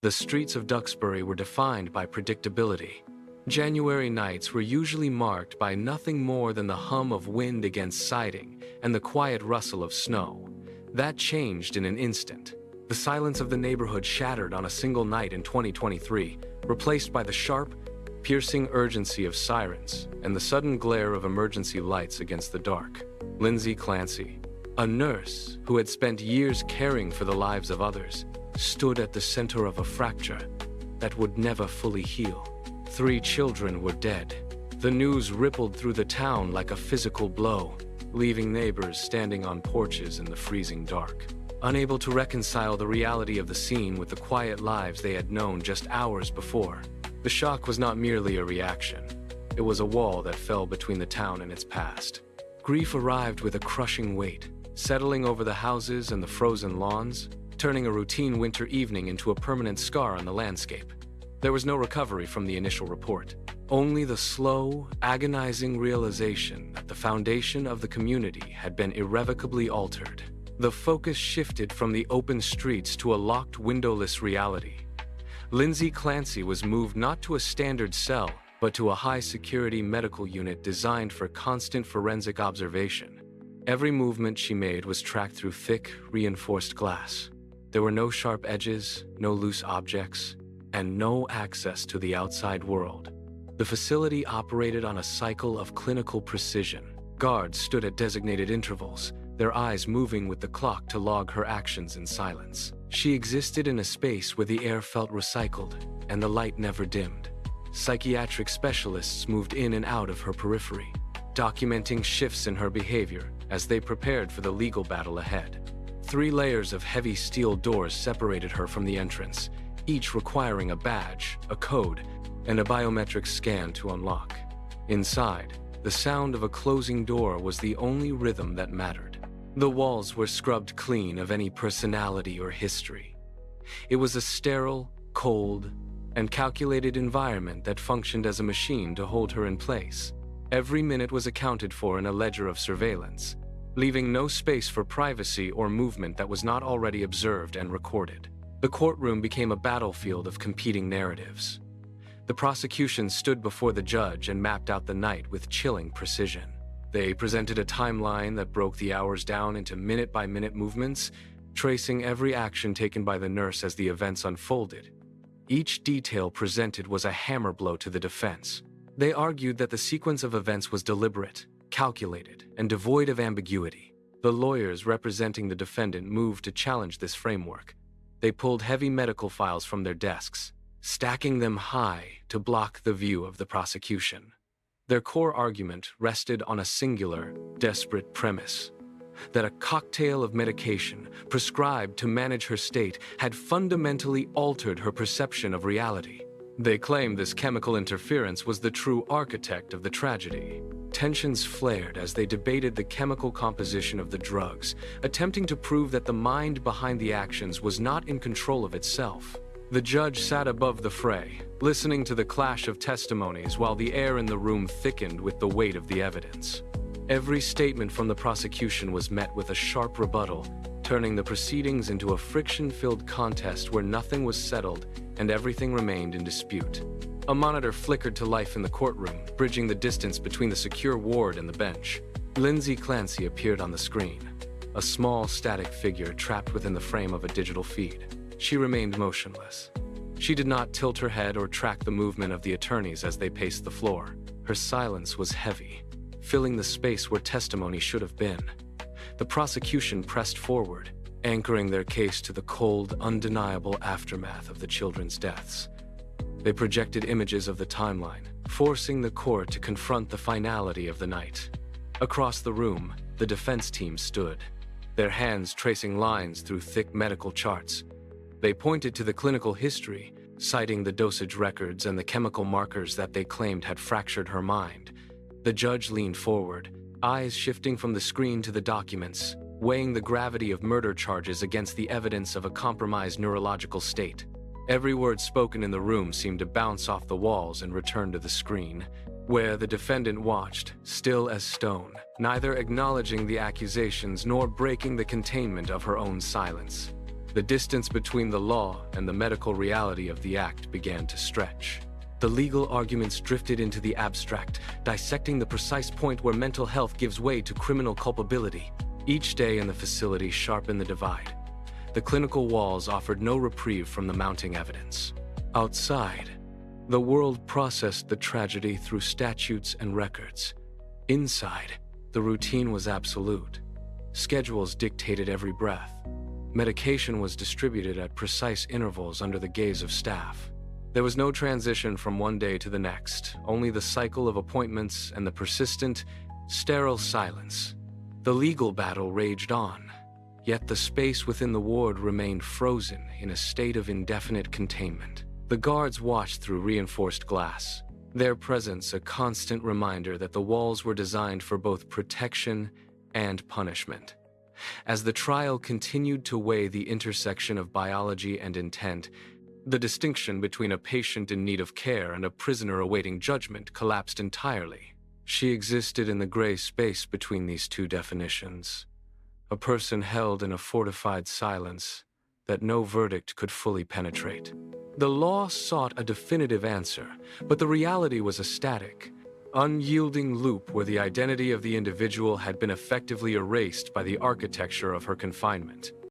The streets of Duxbury were defined by predictability. January nights were usually marked by nothing more than the hum of wind against siding and the quiet rustle of snow. That changed in an instant. The silence of the neighborhood shattered on a single night in 2023, replaced by the sharp, piercing urgency of sirens and the sudden glare of emergency lights against the dark. Lindsay Clancy, a nurse who had spent years caring for the lives of others, stood at the center of a fracture that would never fully heal. 3 children were dead. The news rippled through the town like a physical blow, leaving neighbors standing on porches in the freezing dark, unable to reconcile the reality of the scene with the quiet lives they had known just hours before. The shock was not merely a reaction. It was a wall that fell between the town and its past. Grief arrived with a crushing weight, settling over the houses and the frozen lawns, turning a routine winter evening into a permanent scar on the landscape. There was no recovery from the initial report, only the slow, agonizing realization that the foundation of the community had been irrevocably altered. The focus shifted from the open streets to a locked, windowless reality. Lindsay Clancy was moved not to a standard cell, but to a high-security medical unit designed for constant forensic observation. Every movement she made was tracked through thick, reinforced glass. There were no sharp edges, no loose objects, and no access to the outside world. The facility operated on a cycle of clinical precision. Guards stood at designated intervals, their eyes moving with the clock to log her actions in silence. She existed in a space where the air felt recycled and the light never dimmed. Psychiatric specialists moved in and out of her periphery, documenting shifts in her behavior as they prepared for the legal battle ahead. 3 layers of heavy steel doors separated her from the entrance, each requiring a badge, a code, and a biometric scan to unlock. Inside, the sound of a closing door was the only rhythm that mattered. The walls were scrubbed clean of any personality or history. It was a sterile, cold, and calculated environment that functioned as a machine to hold her in place. Every minute was accounted for in a ledger of surveillance, leaving no space for privacy or movement that was not already observed and recorded. The courtroom became a battlefield of competing narratives. The prosecution stood before the judge and mapped out the night with chilling precision. They presented a timeline that broke the hours down into minute-by-minute movements, tracing every action taken by the nurse as the events unfolded. Each detail presented was a hammer blow to the defense. They argued that the sequence of events was deliberate, calculated, and devoid of ambiguity. The lawyers representing the defendant moved to challenge this framework. They pulled heavy medical files from their desks, stacking them high to block the view of the prosecution. Their core argument rested on a singular, desperate premise: that a cocktail of medication prescribed to manage her state had fundamentally altered her perception of reality. They claimed this chemical interference was the true architect of the tragedy. Tensions flared as they debated the chemical composition of the drugs, attempting to prove that the mind behind the actions was not in control of itself. The judge sat above the fray, listening to the clash of testimonies while the air in the room thickened with the weight of the evidence. Every statement from the prosecution was met with a sharp rebuttal, turning the proceedings into a friction-filled contest where nothing was settled and everything remained in dispute. A monitor flickered to life in the courtroom, bridging the distance between the secure ward and the bench. Lindsay Clancy appeared on the screen, a small, static figure trapped within the frame of a digital feed. She remained motionless. She did not tilt her head or track the movement of the attorneys as they paced the floor. Her silence was heavy, filling the space where testimony should have been. The prosecution pressed forward, anchoring their case to the cold, undeniable aftermath of the children's deaths. They projected images of the timeline, forcing the court to confront the finality of the night. Across the room, the defense team stood, their hands tracing lines through thick medical charts. They pointed to the clinical history, citing the dosage records and the chemical markers that they claimed had fractured her mind. The judge leaned forward, eyes shifting from the screen to the documents, weighing the gravity of murder charges against the evidence of a compromised neurological state. Every word spoken in the room seemed to bounce off the walls and return to the screen, where the defendant watched, still as stone, neither acknowledging the accusations nor breaking the containment of her own silence. The distance between the law and the medical reality of the act began to stretch. The legal arguments drifted into the abstract, dissecting the precise point where mental health gives way to criminal culpability. Each day in the facility sharpened the divide. The clinical walls offered no reprieve from the mounting evidence. Outside, the world processed the tragedy through statutes and records. Inside, the routine was absolute. Schedules dictated every breath. Medication was distributed at precise intervals under the gaze of staff. There was no transition from one day to the next, only the cycle of appointments and the persistent, sterile silence. The legal battle raged on, yet the space within the ward remained frozen in a state of indefinite containment. The guards watched through reinforced glass, their presence a constant reminder that the walls were designed for both protection and punishment. As the trial continued to weigh the intersection of biology and intent, the distinction between a patient in need of care and a prisoner awaiting judgment collapsed entirely. She existed in the gray space between these two definitions, a person held in a fortified silence that no verdict could fully penetrate. The law sought a definitive answer, but the reality was a static, unyielding loop where the identity of the individual had been effectively erased by the architecture of her confinement.